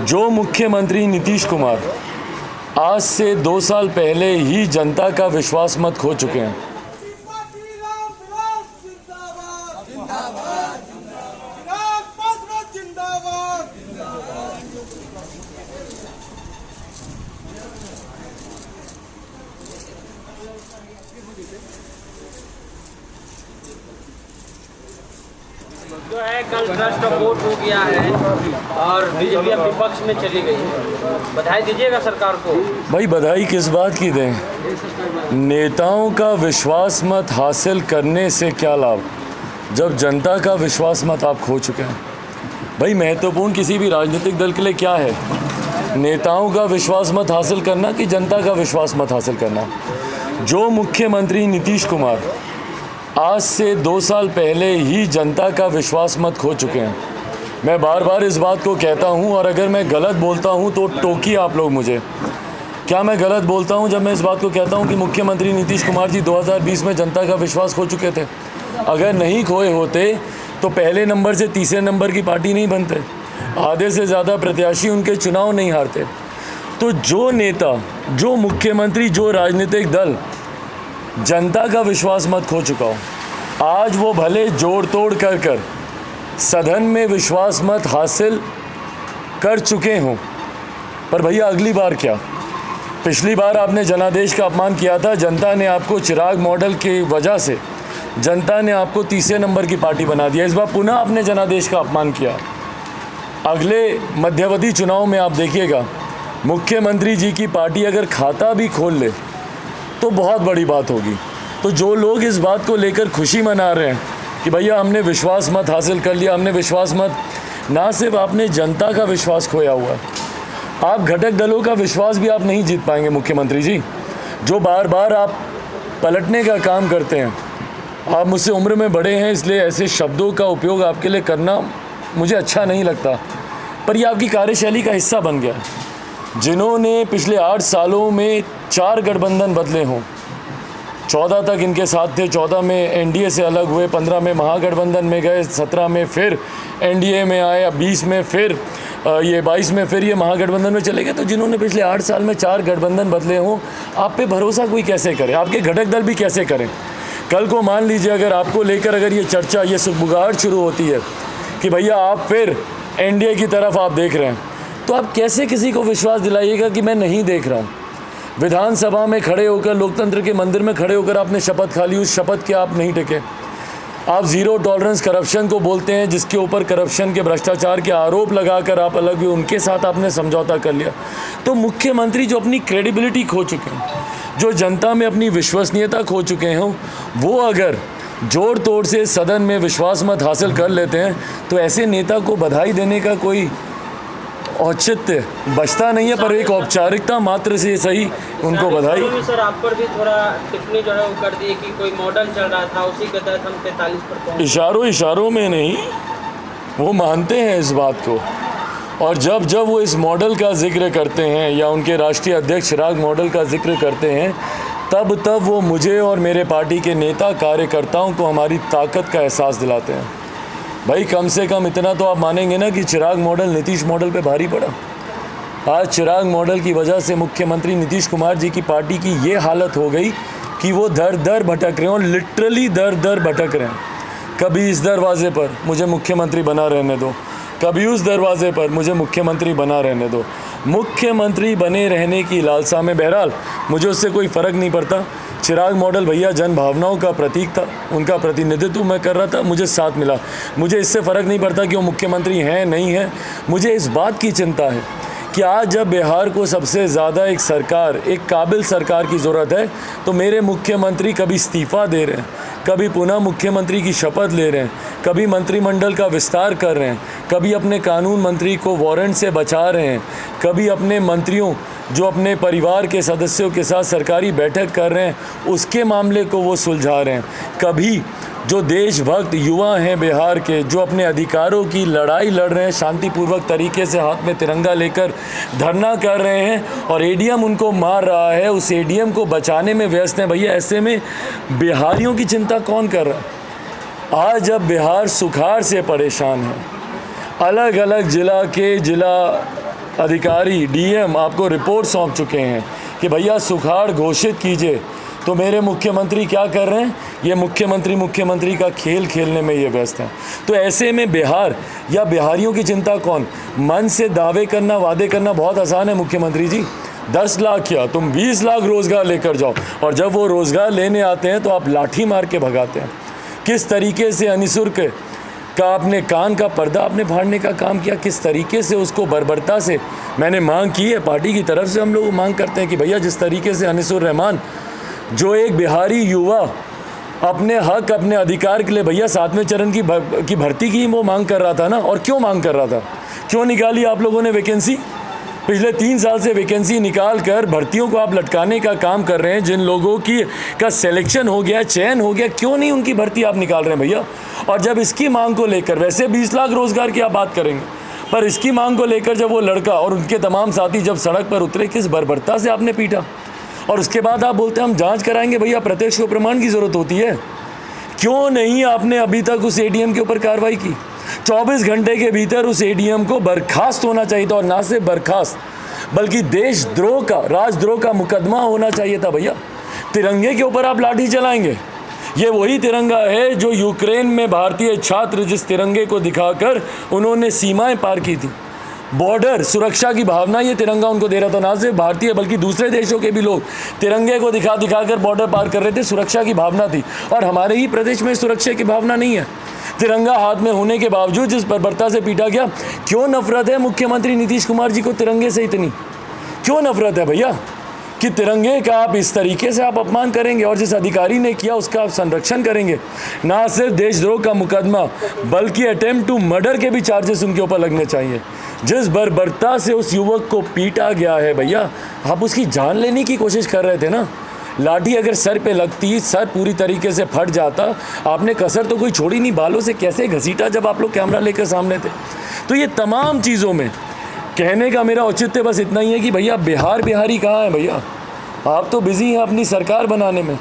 जो मुख्यमंत्री नीतीश कुमार आज से 2 साल पहले ही जनता का विश्वास मत खो चुके हैं। जो है कल ट्रस्ट वोट हो गया है और बीजेपी अब विपक्ष में चली गई है, बधाई दीजिएगा सरकार को। भाई बधाई किस बात की दें? नेताओं का विश्वास मत हासिल करने से क्या लाभ जब जनता का विश्वास मत आप खो चुके हैं। भाई महत्वपूर्ण किसी भी राजनीतिक दल के लिए क्या है? नेताओं का विश्वास मत हासिल करना कि जनता का विश्वास मत हासिल करना। जो मुख्यमंत्री नीतीश कुमार आज से 2 साल पहले ही जनता का विश्वास मत खो चुके हैं। मैं बार बार इस बात को कहता हूं और अगर मैं गलत बोलता हूं तो टोकिए आप लोग मुझे। क्या मैं गलत बोलता हूं जब मैं इस बात को कहता हूं कि मुख्यमंत्री नीतीश कुमार जी 2020 में जनता का विश्वास खो चुके थे? अगर नहीं खोए होते तो पहले नंबर से तीसरे नंबर की पार्टी नहीं बनते, आधे से ज़्यादा प्रत्याशी उनके चुनाव नहीं हारते। तो जो नेता, जो मुख्यमंत्री, जो राजनीतिक दल जनता का विश्वास मत खो चुका हो, आज वो भले जोड़ तोड़ कर सदन में विश्वास मत हासिल कर चुके हों, पर भैया अगली बार क्या? पिछली बार आपने जनादेश का अपमान किया था, जनता ने आपको चिराग मॉडल की वजह से जनता ने आपको तीसरे नंबर की पार्टी बना दिया। इस बार पुनः आपने जनादेश का अपमान किया। अगले मध्यावधि चुनाव में आप देखिएगा, मुख्यमंत्री जी की पार्टी अगर खाता भी खोल ले तो बहुत बड़ी बात होगी। तो जो लोग इस बात को लेकर खुशी मना रहे हैं कि भैया हमने विश्वास मत हासिल कर लिया, हमने विश्वास मत, ना सिर्फ आपने जनता का विश्वास खोया हुआ है, आप घटक दलों का विश्वास भी आप नहीं जीत पाएंगे मुख्यमंत्री जी। जो बार बार आप पलटने का काम करते हैं, आप मुझसे उम्र में बड़े हैं इसलिए ऐसे शब्दों का उपयोग आपके लिए करना मुझे अच्छा नहीं लगता, पर यह आपकी कार्यशैली का हिस्सा बन गया। जिन्होंने पिछले 8 सालों में 4 गठबंधन बदले हों, 14 तक इनके साथ थे, 14 में एनडीए से अलग हुए, 15 में महागठबंधन में गए, 17 में फिर एनडीए में आए, 20 में फिर 22 में फिर ये महागठबंधन में चले गए। तो जिन्होंने पिछले 8 साल में 4 गठबंधन बदले हों, आप पे भरोसा कोई कैसे करे? आपके घटक दल भी कैसे करें? कल को मान लीजिए अगर आपको लेकर अगर ये चर्चा, ये सुगबुगाहट शुरू होती है कि भैया आप फिर एनडीए की तरफ आप देख रहे हैं, तो आप कैसे किसी को विश्वास दिलाइएगा कि मैं नहीं देख रहा हूँ? विधानसभा में खड़े होकर, लोकतंत्र के मंदिर में खड़े होकर आपने शपथ खा ली, उस शपथ के आप नहीं टिके। आप ज़ीरो टॉलरेंस करप्शन को बोलते हैं, जिसके ऊपर करप्शन के, भ्रष्टाचार के आरोप लगाकर आप अलग हुए, उनके साथ आपने समझौता कर लिया। तो मुख्यमंत्री जो अपनी क्रेडिबिलिटी खो चुके हैं, जो जनता में अपनी विश्वसनीयता खो चुके हैं, वो अगर जोड़ तोड़ से सदन में विश्वास मत हासिल कर लेते हैं तो ऐसे नेता को बधाई देने का कोई औचित्य बचता नहीं है, पर एक औपचारिकता मात्र से सही उनको बधाई। सर आप पर भी थोड़ा टिप्पणी जो है वो कर दी कि कोई मॉडल चल रहा था, उसी के तहत हम 43 पर पहुंचे। इशारों में नहीं, वो मानते हैं इस बात को। और जब जब वो इस मॉडल का जिक्र करते हैं या उनके राष्ट्रीय अध्यक्ष चिराग मॉडल का जिक्र करते हैं, तब वो मुझे और मेरे पार्टी के नेता कार्यकर्ताओं को हमारी ताकत का एहसास दिलाते हैं। भाई कम से कम इतना तो आप मानेंगे ना कि चिराग मॉडल नीतीश मॉडल पे भारी पड़ा। आज चिराग मॉडल की वजह से मुख्यमंत्री नीतीश कुमार जी की पार्टी की ये हालत हो गई कि वो दर दर भटक रहे हैं, और लिटरली दर दर भटक रहे हैं। कभी इस दरवाजे पर मुझे मुख्यमंत्री बना रहने दो, कभी उस दरवाजे पर मुझे मुख्यमंत्री बना रहने दो। मुख्यमंत्री बने रहने की लालसा में, बहरहाल मुझे उससे कोई फ़र्क नहीं पड़ता। चिराग मॉडल भैया जन भावनाओं का प्रतीक था, उनका प्रतिनिधित्व मैं कर रहा था, मुझे साथ मिला। मुझे इससे फ़र्क नहीं पड़ता कि वो मुख्यमंत्री हैं नहीं हैं। मुझे इस बात की चिंता है कि आज जब बिहार को सबसे ज़्यादा एक सरकार, एक काबिल सरकार की ज़रूरत है, तो मेरे मुख्यमंत्री कभी इस्तीफ़ा दे रहे हैं, कभी पुनः मुख्यमंत्री की शपथ ले रहे हैं, कभी मंत्रिमंडल का विस्तार कर रहे हैं, कभी अपने कानून मंत्री को वारंट से बचा रहे हैं, कभी अपने मंत्रियों जो अपने परिवार के सदस्यों के साथ सरकारी बैठक कर रहे हैं उसके मामले को वो सुलझा रहे हैं, कभी जो देशभक्त युवा हैं बिहार के, जो अपने अधिकारों की लड़ाई लड़ रहे हैं, शांतिपूर्वक तरीके से हाथ में तिरंगा लेकर धरना कर रहे हैं और एडीएम उनको मार रहा है, उस एडीएम को बचाने में व्यस्त हैं। भैया ऐसे में बिहारियों की चिंता कौन कर रहा है? आज जब बिहार सुखाड़ से परेशान है, अलग अलग जिला अधिकारी डीएम आपको रिपोर्ट सौंप चुके हैं कि भैया सुखाड़ घोषित कीजिए, तो मेरे मुख्यमंत्री क्या कर रहे हैं? ये मुख्यमंत्री का खेल खेलने में ये व्यस्त हैं। तो ऐसे में बिहार या बिहारियों की चिंता कौन? मन से दावे करना, वादे करना बहुत आसान है मुख्यमंत्री जी। 10 लाख क्या, तुम 20 लाख रोज़गार लेकर जाओ, और जब वो रोज़गार लेने आते हैं तो आप लाठी मार के भगाते हैं। किस तरीके से अनिशुल्क का आपने कान का पर्दा आपने फाड़ने का काम किया, किस तरीके से उसको बर्बरता से मैंने मांग की है। पार्टी की तरफ से हम लोग मांग करते हैं कि भैया जिस तरीके से अनिसुर रहमान, जो एक बिहारी युवा अपने हक, अपने अधिकार के लिए भैया 7वें चरण की भर्ती की वो मांग कर रहा था ना, और क्यों मांग कर रहा था? क्यों निकाली आप लोगों ने वैकेंसी? पिछले 3 साल से वैकेंसी निकाल कर भर्तियों को आप लटकाने का काम कर रहे हैं। जिन लोगों का सिलेक्शन हो गया, चयन हो गया, क्यों नहीं उनकी भर्ती आप निकाल रहे हैं भैया? और जब इसकी मांग को लेकर, वैसे 20 लाख रोज़गार की आप बात करेंगे, पर इसकी मांग को लेकर जब वो लड़का और उनके तमाम साथी जब सड़क पर उतरे, किस बर्बरता से आपने पीटा। और उसके बाद आप बोलते हैं हम जांच कराएंगे। भैया प्रत्यक्ष को प्रमाण की ज़रूरत होती है। क्यों नहीं आपने अभी तक उस एडीएम के ऊपर कार्रवाई की? 24 घंटे के भीतर उस एडीएम को बर्खास्त होना चाहिए था, और ना सिर्फ बर्खास्त बल्कि देशद्रोह का, राजद्रोह का मुकदमा होना चाहिए था भैया। तिरंगे के ऊपर आप लाठी चलाएंगे। ये वही तिरंगा है जो यूक्रेन में भारतीय छात्र जिस तिरंगे को दिखाकर उन्होंने सीमाएं पार की थी, बॉर्डर सुरक्षा की भावना, ये तिरंगा उनको दे रहा था। ना सिर्फ भारतीय बल्कि दूसरे देशों के भी लोग तिरंगे को दिखा कर बॉर्डर पार कर रहे थे। सुरक्षा की भावना थी, और हमारे ही प्रदेश में सुरक्षा की भावना नहीं है। तिरंगा हाथ में होने के बावजूद जिस बर्बरता से पीटा गया, क्यों नफरत है मुख्यमंत्री नीतीश कुमार जी को तिरंगे से इतनी? क्यों नफरत है भैया कि तिरंगे का आप इस तरीके से आप अपमान करेंगे, और जिस अधिकारी ने किया उसका आप संरक्षण करेंगे? ना सिर्फ देशद्रोह का मुकदमा बल्कि अटेम्प्ट टू मर्डर के भी चार्जेस उनके ऊपर लगने चाहिए। जिस बर्बरता से उस युवक को पीटा गया है भैया, आप उसकी जान लेने की कोशिश कर रहे थे ना। लाठी अगर सर पे लगती, सर पूरी तरीके से फट जाता, आपने कसर तो कोई छोड़ी नहीं। बालों से कैसे घसीटा जब आप लोग कैमरा लेकर सामने थे। तो ये तमाम चीज़ों में कहने का मेरा औचित्य बस इतना ही है कि भैया बिहारी कहाँ है भैया? आप तो बिज़ी हैं अपनी सरकार बनाने में।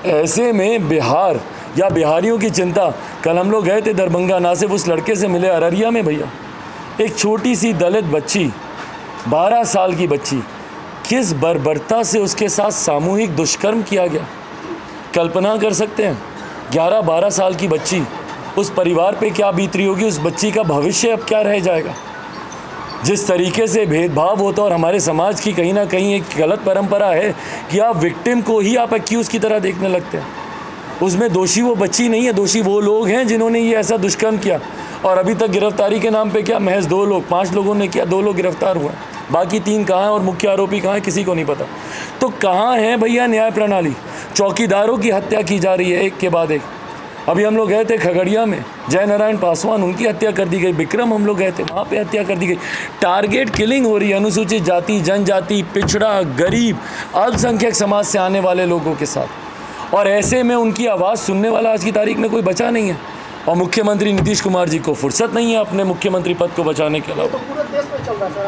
ऐसे में बिहार या बिहारियों की चिंता, कल हम लोग गए थे दरभंगा, ना सिर्फ उस लड़के से मिले अररिया में भैया, एक छोटी सी दलित बच्ची, 12 साल की बच्ची, किस बर्बरता से उसके साथ सामूहिक दुष्कर्म किया गया। कल्पना कर सकते हैं? 11-12 साल की बच्ची, उस परिवार पे क्या बीत रही होगी, उस बच्ची का भविष्य अब क्या रह जाएगा। जिस तरीके से भेदभाव होता है, और हमारे समाज की कहीं ना कहीं एक गलत परंपरा है कि आप विक्टिम को ही आप एक्यूज़ की तरह देखने लगते हैं। उसमें दोषी वो बच्ची नहीं है, दोषी वो लोग हैं जिन्होंने ये ऐसा दुष्कर्म किया। और अभी तक गिरफ्तारी के नाम पे क्या महज 2 लोग, 5 लोगों ने किया, 2 लोग गिरफ्तार हुए, बाकी 3 कहाँ हैं और मुख्य आरोपी कहाँ हैं किसी को नहीं पता। तो कहाँ है भैया न्याय प्रणाली? चौकीदारों की हत्या की जा रही है एक के बाद एक। अभी हम लोग गए थे खगड़िया में, जय नारायण पासवान, उनकी हत्या कर दी गई। विक्रम हम लोग गए थे, वहाँ पे हत्या कर दी गई। टारगेट किलिंग हो रही है अनुसूचित जाति, जनजाति, पिछड़ा, गरीब, अल्पसंख्यक समाज से आने वाले लोगों के साथ। और ऐसे में उनकी आवाज़ सुनने वाला आज की तारीख में कोई बचा नहीं है। और मुख्यमंत्री नीतीश कुमार जी को फुर्सत नहीं है अपने मुख्यमंत्री पद को बचाने के अलावा। तो पूरे देश में चल रहा है सर,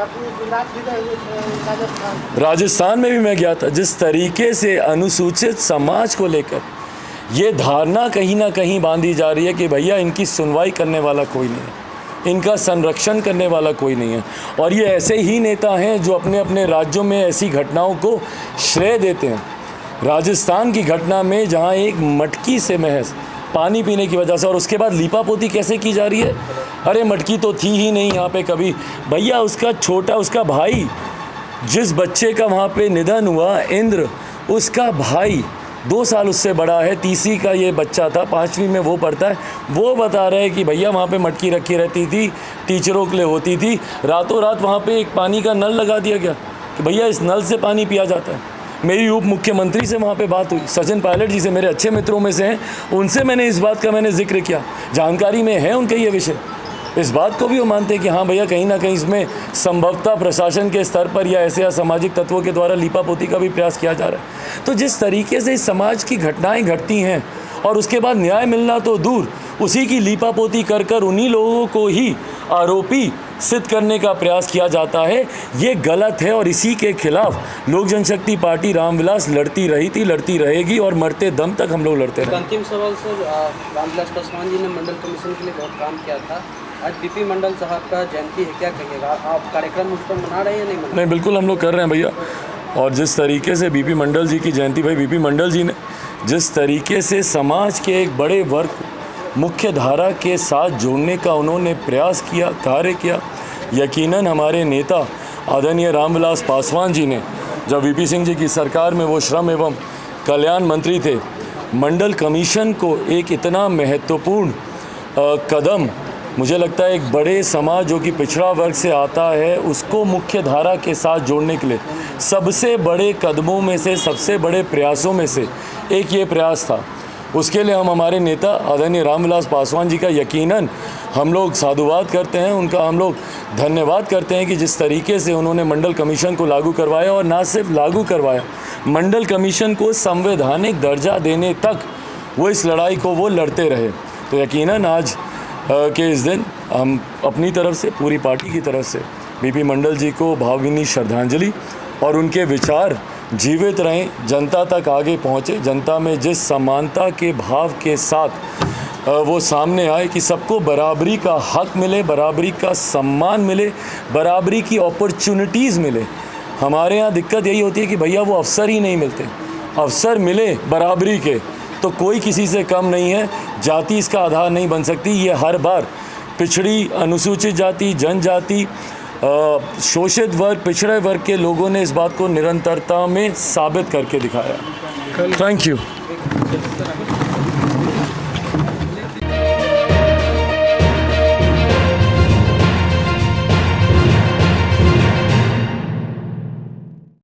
आपकी राजस्थान में भी मैं गया था। जिस तरीके से अनुसूचित समाज को लेकर ये धारणा कहीं ना कहीं बांधी जा रही है कि भैया इनकी सुनवाई करने वाला कोई नहीं है, इनका संरक्षण करने वाला कोई नहीं है। और ये ऐसे ही नेता हैं जो अपने अपने राज्यों में ऐसी घटनाओं को श्रेय देते हैं। राजस्थान की घटना में जहाँ एक मटकी से महज पानी पीने की वजह से, और उसके बाद लीपापोती कैसे की जा रही है। अरे मटकी तो थी ही नहीं यहाँ पे कभी भैया। उसका भाई, जिस बच्चे का वहाँ पे निधन हुआ, इंद्र, उसका भाई 2 साल उससे बड़ा है, तीसरी का ये बच्चा था, 5वीं में वो पढ़ता है। वो बता रहे हैं कि भैया वहाँ पे मटकी रखी रहती थी, टीचरों के लिए होती थी। रातों रात वहाँ पे एक पानी का नल लगा दिया गया कि भैया इस नल से पानी पिया जाता है। मेरी उप मुख्यमंत्री से वहाँ पे बात हुई, सचिन पायलट जी से, मेरे अच्छे मित्रों में से हैं, उनसे मैंने इस बात का जिक्र किया। जानकारी में है उनके ये विषय, इस बात को भी वो मानते हैं कि हाँ भैया कहीं ना कहीं इसमें संभवतः प्रशासन के स्तर पर या ऐसे असामाजिक तत्वों के द्वारा लीपापोती का भी प्रयास किया जा रहा है। तो जिस तरीके से इस समाज की घटनाएं घटती हैं और उसके बाद न्याय मिलना तो दूर, उसी की लीपापोती कर उन्हीं लोगों को ही आरोपी सिद्ध करने का प्रयास किया जाता है, ये गलत है और इसी के खिलाफ लोक जनशक्ति पार्टी रामविलास लड़ती रही थी, लड़ती रहेगी और मरते दम तक हम लोग लड़ते एक रहेंगे। अंतिम सवाल सर, रामविलास पासवान जी ने मंडल कमीशन के लिए बहुत काम किया था, आज बीपी मंडल साहब का जयंती है, क्या कहिएगा? आप कार्यक्रम उस पर मना रहे हैं या नहीं मना? नहीं, बिल्कुल हम लोग कर रहे हैं भैया। और जिस तरीके से बीपी मंडल जी की जयंती, भाई बीपी मंडल जी ने जिस तरीके से समाज के एक बड़े वर्ग मुख्य धारा के साथ जोड़ने का उन्होंने प्रयास किया, कार्य किया, यकीनन हमारे नेता आदरणीय रामविलास पासवान जी ने जब वीपी सिंह जी की सरकार में वो श्रम एवं कल्याण मंत्री थे, मंडल कमीशन को एक इतना महत्वपूर्ण कदम, मुझे लगता है एक बड़े समाज जो कि पिछड़ा वर्ग से आता है उसको मुख्य धारा के साथ जोड़ने के लिए सबसे बड़े कदमों में से, सबसे बड़े प्रयासों में से एक ये प्रयास था। उसके लिए हम हमारे नेता आदरणीय रामविलास पासवान जी का यकीनन हम लोग साधुवाद करते हैं, उनका हम लोग धन्यवाद करते हैं कि जिस तरीके से उन्होंने मंडल कमीशन को लागू करवाया और ना सिर्फ लागू करवाया, मंडल कमीशन को संवैधानिक दर्जा देने तक वो इस लड़ाई को वो लड़ते रहे। तो यकीनन आज के इस दिन हम अपनी तरफ से, पूरी पार्टी की तरफ से बीपी मंडल जी को भावभीनी श्रद्धांजलि और उनके विचार जीवित रहें, जनता तक आगे पहुँचे, जनता में जिस समानता के भाव के साथ वो सामने आए कि सबको बराबरी का हक मिले, बराबरी का सम्मान मिले, बराबरी की अपॉर्चुनिटीज़ मिले। हमारे यहाँ दिक्कत यही होती है कि भैया वो अवसर ही नहीं मिलते। अवसर मिले बराबरी के तो कोई किसी से कम नहीं है, जाति इसका आधार नहीं बन सकती। ये हर बार पिछड़ी, अनुसूचित जाति, जनजाति, शोषित वर्ग, पिछड़े वर्ग के लोगों ने इस बात को निरंतरता में साबित करके दिखाया। Thank you.